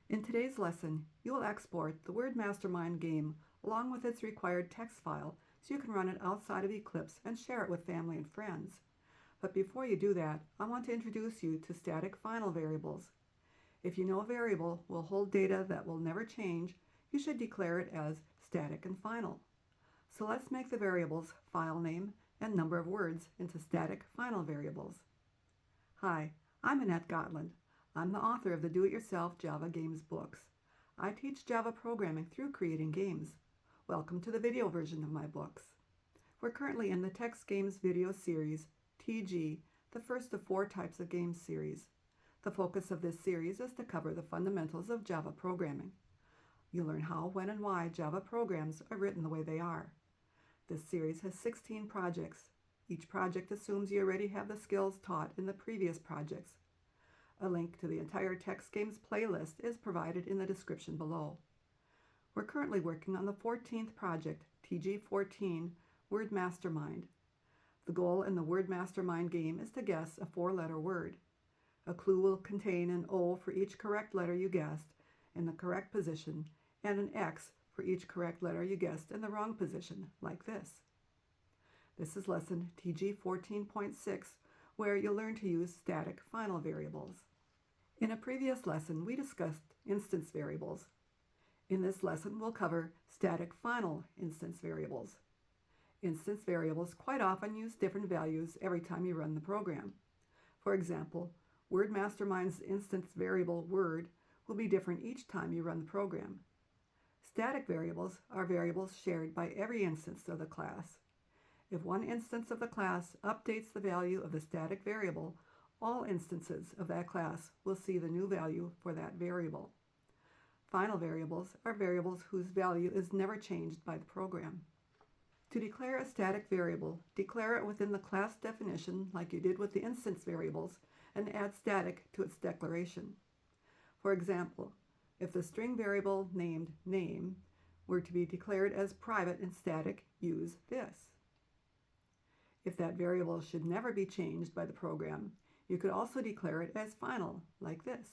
In today's lesson, you will export the Word Mastermind game along with its required text file so you can run it outside of Eclipse and share it with family and friends. But before you do that, I want to introduce you to static final variables. If you know a variable will hold data that will never change, you should declare it as static and final. So let's make the variables file name and number of words into static final variables. Hi, I'm Annette Gotland. I'm the author of the Do-It-Yourself Java Games books. I teach Java programming through creating games. Welcome to the video version of my books. We're currently in the Text Games video series, TG, the first of 4 types of games series. The focus of this series is to cover the fundamentals of Java programming. You'll learn how, when, and why Java programs are written the way they are. This series has 16 projects. Each project assumes you already have the skills taught in the previous projects. A link to the entire Text Games playlist is provided in the description below. We're currently working on the 14th project, TG14, Word Mastermind. The goal in the Word Mastermind game is to guess a 4-letter word. A clue will contain an O for each correct letter you guessed in the correct position and an X for each correct letter you guessed in the wrong position, like this. This is lesson TG14.6, where you'll learn to use static final variables. In a previous lesson, we discussed instance variables. In this lesson, we'll cover static final instance variables. Instance variables quite often use different values every time you run the program. For example, Word Mastermind's instance variable word will be different each time you run the program. Static variables are variables shared by every instance of the class. If one instance of the class updates the value of the static variable, all instances of that class will see the new value for that variable. Final variables are variables whose value is never changed by the program. To declare a static variable, declare it within the class definition like you did with the instance variables and add static to its declaration. For example, if the string variable named name were to be declared as private and static, use this. If that variable should never be changed by the program, you could also declare it as final, like this.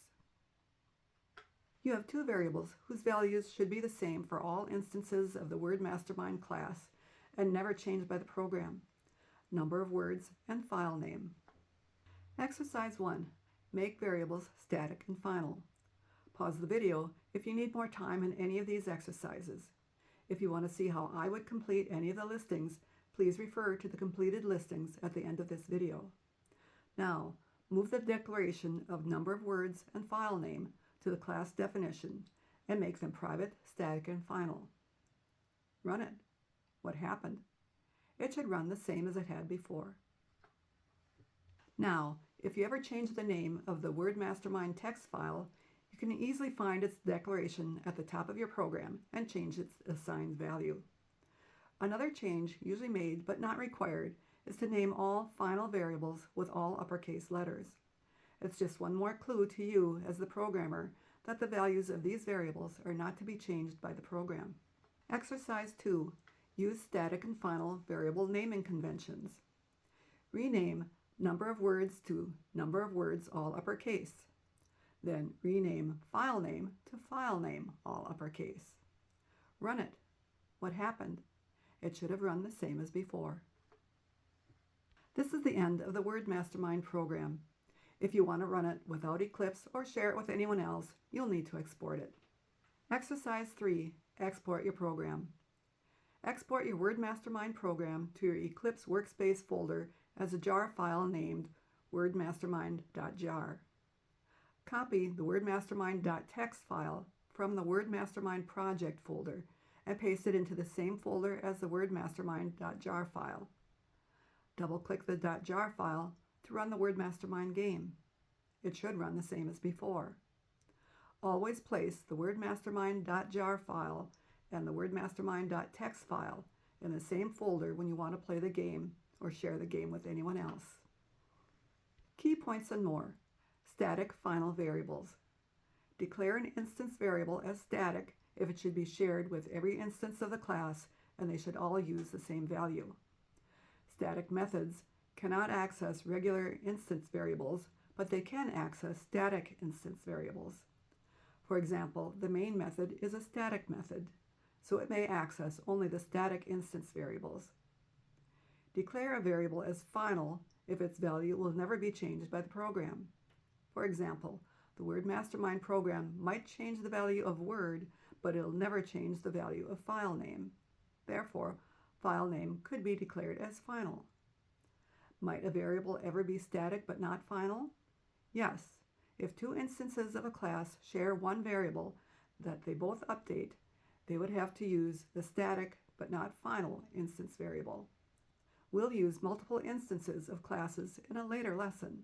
You have 2 variables whose values should be the same for all instances of the Word Mastermind class and never changed by the program: number of words and file name. Exercise 1. Make variables static and final. Pause the video if you need more time in any of these exercises. If you want to see how I would complete any of the listings, please refer to the completed listings at the end of this video. Now, move the declaration of number of words and file name to the class definition and make them private, static, and final. Run it. What happened? It should run the same as it had before. Now, if you ever change the name of the Word Mastermind text file, you can easily find its declaration at the top of your program and change its assigned value. Another change, usually made but not required, is to name all final variables with all uppercase letters. It's just one more clue to you as the programmer that the values of these variables are not to be changed by the program. Exercise 2. Use static and final variable naming conventions. Rename number of words to number of words all uppercase. Then rename file name to file name all uppercase. Run it. What happened? It should have run the same as before. This is the end of the Word Mastermind program. If you want to run it without Eclipse or share it with anyone else, you'll need to export it. Exercise 3. Export your program. Export your Word Mastermind program to your Eclipse workspace folder as a jar file named wordmastermind.jar. Copy the wordmastermind.txt file from the Word Mastermind project folder and paste it into the same folder as the wordmastermind.jar file. Double-click the .jar file to run the Word Mastermind game. It should run the same as before. Always place the wordmastermind.jar file and the wordmastermind.txt file in the same folder when you want to play the game or share the game with anyone else. Key points and more. Static final variables. Declare an instance variable as static if it should be shared with every instance of the class and they should all use the same value. Static methods cannot access regular instance variables, but they can access static instance variables. For example, the main method is a static method, so it may access only the static instance variables. Declare a variable as final if its value will never be changed by the program. For example, the Word Mastermind program might change the value of Word, but it'll never change the value of file name. Therefore, file name could be declared as final. Might a variable ever be static but not final? Yes. If two instances of a class share one variable that they both update, they would have to use the static but not final instance variable. We'll use multiple instances of classes in a later lesson.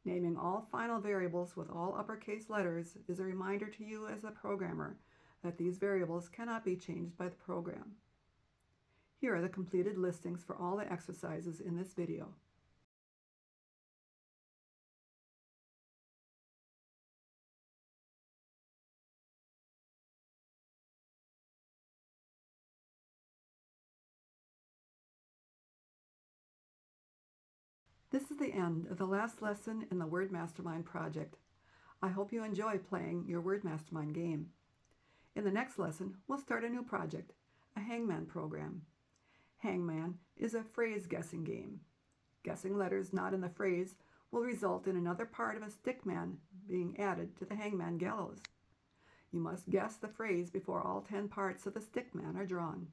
Naming all final variables with all uppercase letters is a reminder to you as a programmer that these variables cannot be changed by the program. Here are the completed listings for all the exercises in this video. This is the end of the last lesson in the Word Mastermind project. I hope you enjoy playing your Word Mastermind game. In the next lesson, we'll start a new project, a Hangman program. Hangman is a phrase guessing game. Guessing letters not in the phrase will result in another part of a stickman being added to the hangman gallows. You must guess the phrase before all 10 parts of the stickman are drawn.